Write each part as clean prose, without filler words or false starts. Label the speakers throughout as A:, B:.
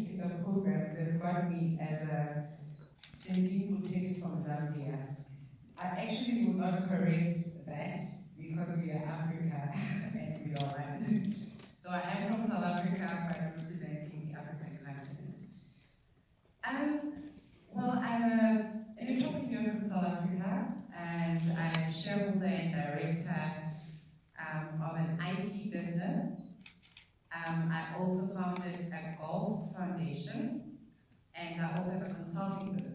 A: in the program, they've got me as a Sindi Mqutheni from Zambia. I actually will not correct that because we are Africa and we are one. So I am from South Africa, but I'm representing the African continent. Well, I'm an entrepreneur from South Africa, and I'm shareholder and director of an IT business. I also founded a golf foundation, and I also have a consulting business.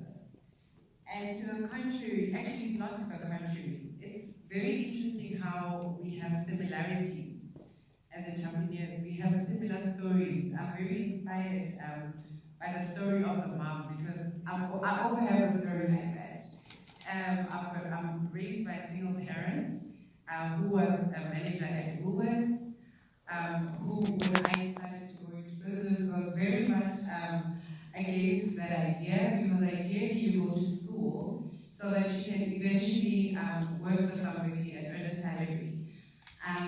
A: And to the contrary, actually it's not to the contrary, it's very interesting how we have similarities as entrepreneurs. We have similar stories. I'm very inspired by the story of the mom, because I also have a story like that. I'm raised by a single parent who was a manager at Woolworths, who, when I decided to go into business, was very much against that idea, because ideally you go to school so that you can eventually work for somebody and earn a salary.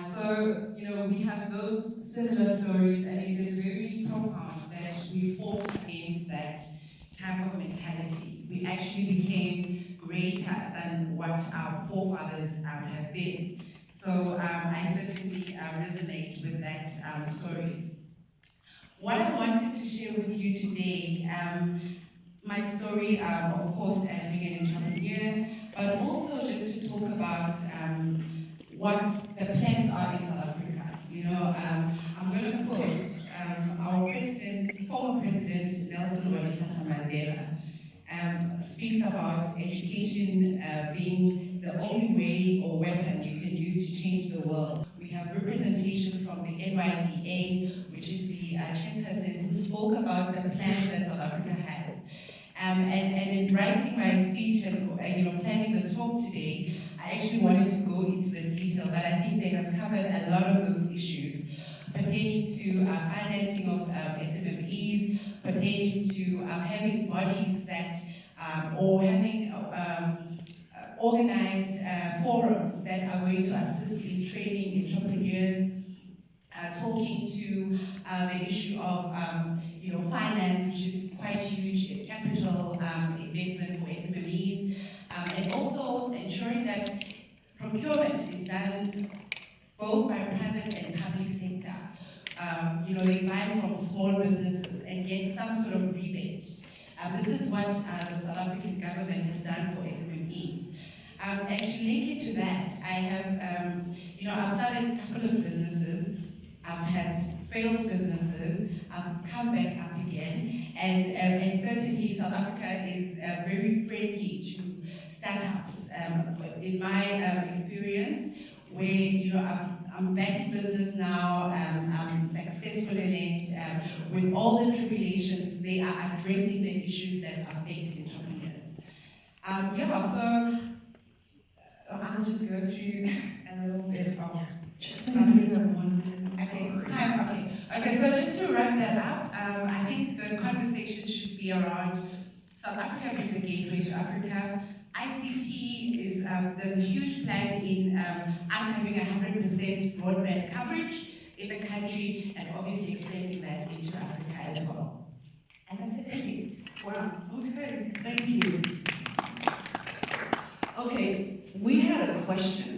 A: So, we have those similar stories, and it is very profound that we fought against that type of mentality. We actually became greater than what our forefathers have been. So I certainly resonate with that story. What I wanted to share with you today, my story, of course, as being an entrepreneur, but also just to talk about what the plans are in South Africa. I'm going to quote our former president, Nelson Mandela, speaks about education being the only way or weapon you can use to change the world. We have representation from the NYDA, which is the chairperson who spoke about the plans that South Africa has. And in writing my speech and planning the talk today, I actually wanted to go into the detail, but I think they have covered a lot of those issues pertaining to financing of SMMEs, pertaining to having bodies that, or having organized forums that are going to assist in training entrepreneurs, talking to the issue of finance, which is quite huge, capital investment for SMMEs, and also ensuring that procurement is done both by private and public sector. They buy from small businesses and get some sort of rebate. This is what the South African government has done for SMMEs. And to link it to that, I have, I've started a couple of businesses. I've had failed businesses. I've come back up again, and certainly South Africa is very friendly to startups. In my experience, where I'm back in business now, I'm successful in it. With all the tribulations, they are addressing the issues that affect entrepreneurs. So I'll just go through a little bit of
B: just maybe 1 minute.
A: Okay, time. Okay. So just to wrap that up, I think the conversation should be around South Africa being the gateway to Africa. ICT is there's a huge plan in us having 100% broadband coverage in the country, and obviously extending that into Africa as well. And that's it. Thank you.
B: Wow. Okay. Thank you. Okay. We had a question.